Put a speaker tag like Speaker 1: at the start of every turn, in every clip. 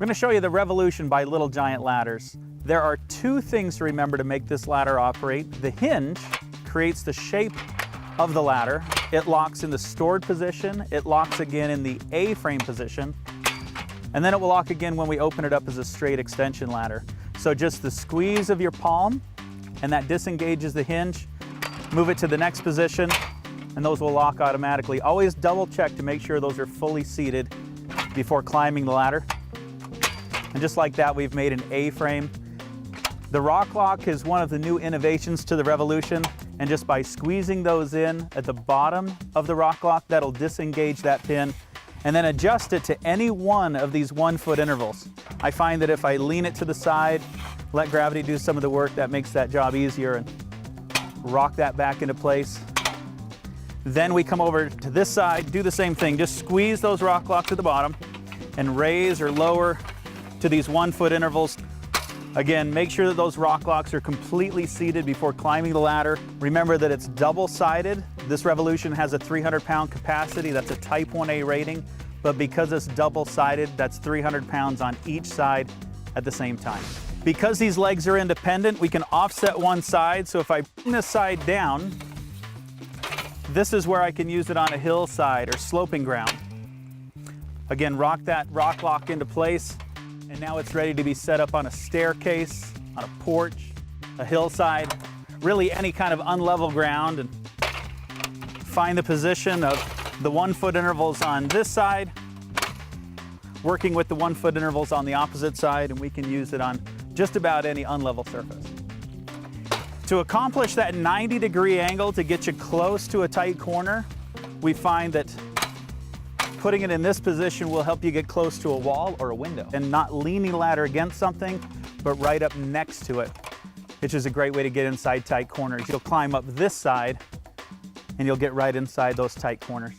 Speaker 1: We're going to show you the Revolution by Little Giant Ladders. There are two things to remember to make this ladder operate. The hinge creates the shape of the ladder. It locks in the stored position. It locks again in the A-frame position. And then it will lock again when we open it up as a straight extension ladder. So just the squeeze of your palm, and that disengages the hinge. Move it to the next position, and those will lock automatically. Always double check to make sure those are fully seated before climbing the ladder. And just like that, we've made an A-frame. The rock lock is one of the new innovations to the Revolution, and just by squeezing those in at the bottom of the rock lock, that'll disengage that pin and then adjust it to any one of these 1 foot intervals. I find that if I lean it to the side, let gravity do some of the work, that makes that job easier, and rock that back into place. Then we come over to this side, do the same thing, just squeeze those rock locks at the bottom and raise or lower to these 1 foot intervals. Again, make sure that those rock locks are completely seated before climbing the ladder. Remember that it's double-sided. This Revolution has a 300-pound capacity. That's a Type 1A rating, but because it's double-sided, that's 300 pounds on each side at the same time. Because these legs are independent, we can offset one side. So if I bring this side down, this is where I can use it on a hillside or sloping ground. Again, rock that rock lock into place. And now it's ready to be set up on a staircase, on a porch, a hillside, really any kind of unlevel ground. And find the position of the 1 foot intervals on this side, working with the 1 foot intervals on the opposite side, and we can use it on just about any unlevel surface. To accomplish that 90-degree angle to get you close to a tight corner, we find that putting it in this position will help you get close to a wall or a window and not leaning the ladder against something, but right up next to it, which is a great way to get inside tight corners. You'll climb up this side and you'll get right inside those tight corners.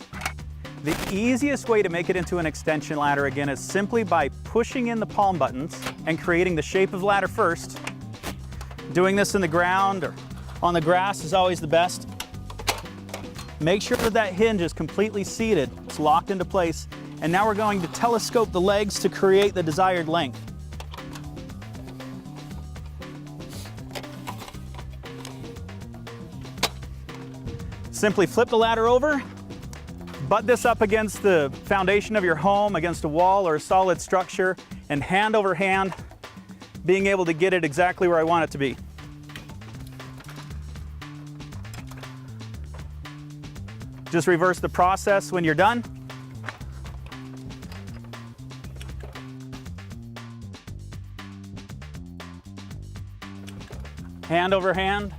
Speaker 1: The easiest way to make it into an extension ladder, again, is simply by pushing in the palm buttons and creating the shape of the ladder first. Doing this in the ground or on the grass is always the best. Make sure that that hinge is completely seated. It's locked into place. And now we're going to telescope the legs to create the desired length. Simply flip the ladder over, butt this up against the foundation of your home, against a wall or a solid structure, and hand over hand, being able to get it exactly where I want it to be. Just reverse the process when you're done. Hand over hand.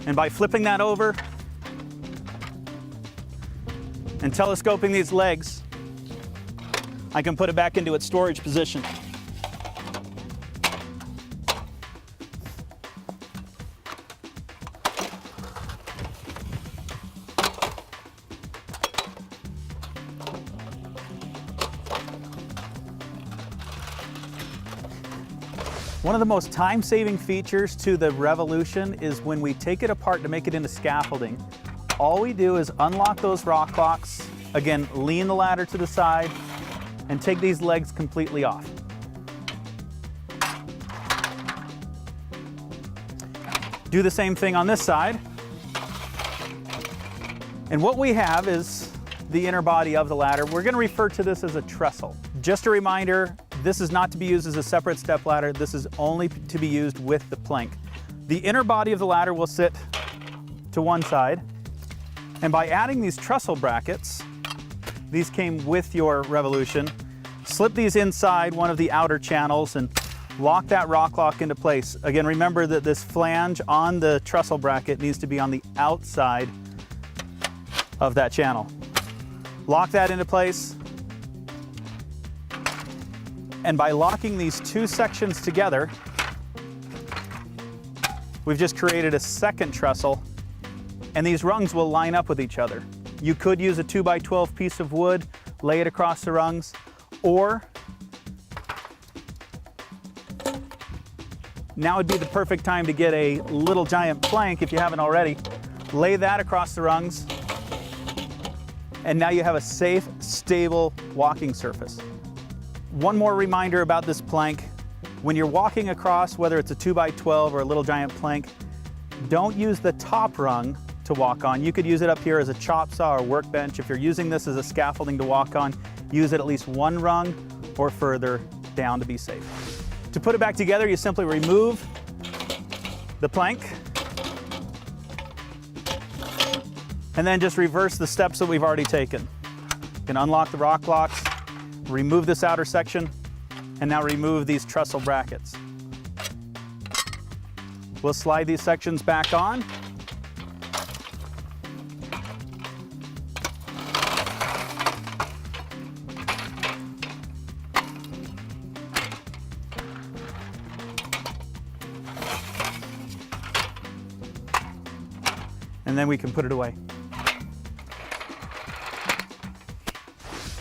Speaker 1: And by flipping that over and telescoping these legs, I can put it back into its storage position. One of the most time-saving features to the Revolution is when we take it apart to make it into scaffolding. All we do is unlock those rock locks, again, lean the ladder to the side, and take these legs completely off. Do the same thing on this side. And what we have is the inner body of the ladder. We're going to refer to this as a trestle. Just a reminder, this is not to be used as a separate step ladder. This is only to be used with the plank. The inner body of the ladder will sit to one side. And by adding these trestle brackets, these came with your Revolution, slip these inside one of the outer channels and lock that rock lock into place. Again, remember that this flange on the trestle bracket needs to be on the outside of that channel. Lock that into place. And by locking these two sections together, we've just created a second trestle, and these rungs will line up with each other. You could use a 2x12 piece of wood, lay it across the rungs, or now would be the perfect time to get a Little Giant plank if you haven't already. Lay that across the rungs, and now you have a safe, stable walking surface. One more reminder about this plank. When you're walking across, whether it's a 2x12 or a little giant plank, don't use the top rung to walk on. You could use it up here as a chop saw or workbench. If you're using this as a scaffolding to walk on, use it at least one rung or further down to be safe. To put it back together, you simply remove the plank and then just reverse the steps that we've already taken. You can unlock the rock locks, remove this outer section, and now remove these trestle brackets. We'll slide these sections back on. And then we can put it away.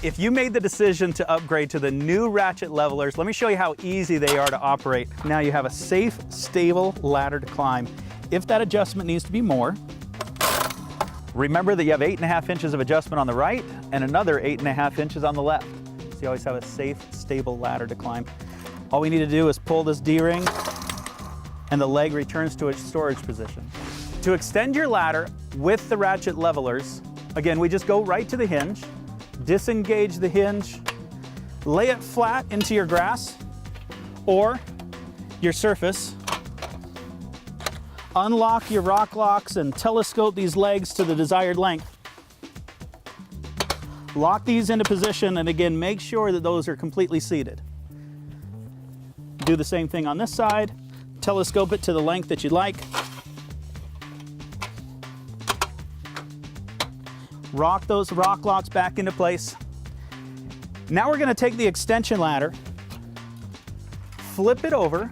Speaker 1: If you made the decision to upgrade to the new ratchet levelers, let me show you how easy they are to operate. Now you have a safe, stable ladder to climb. If that adjustment needs to be more, remember that you have 8.5 inches of adjustment on the right and another 8.5 inches on the left. So you always have a safe, stable ladder to climb. All we need to do is pull this D-ring and the leg returns to its storage position. To extend your ladder with the ratchet levelers, again, we just go right to the hinge, disengage the hinge, lay it flat into your grass or your surface, unlock your rock locks and telescope these legs to the desired length. Lock these into position and again, make sure that those are completely seated. Do the same thing on this side, telescope it to the length that you'd like. Rock those rock locks back into place. Now we're going to take the extension ladder, flip it over,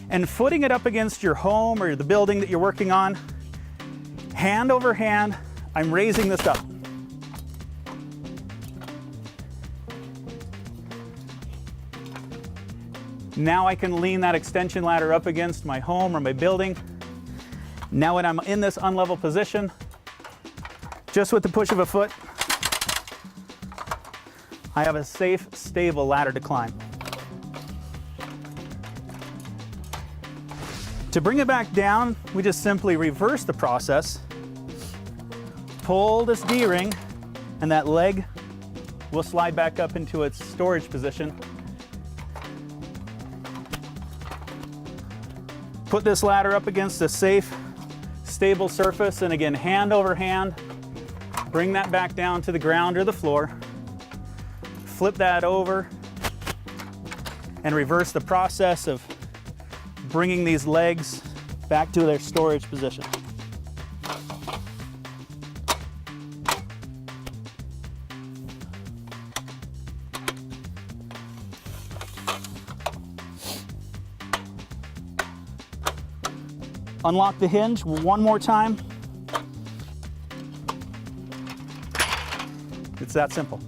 Speaker 1: and footing it up against your home or the building that you're working on, hand over hand, I'm raising this up. Now I can lean that extension ladder up against my home or my building. Now when I'm in this unlevel position, just with the push of a foot, I have a safe, stable ladder to climb. To bring it back down, we just simply reverse the process, pull this D-ring, and that leg will slide back up into its storage position. Put this ladder up against a safe, stable surface, and again, hand over hand, bring that back down to the ground or the floor. Flip that over and reverse the process of bringing these legs back to their storage position. Unlock the hinge one more time. It's that simple.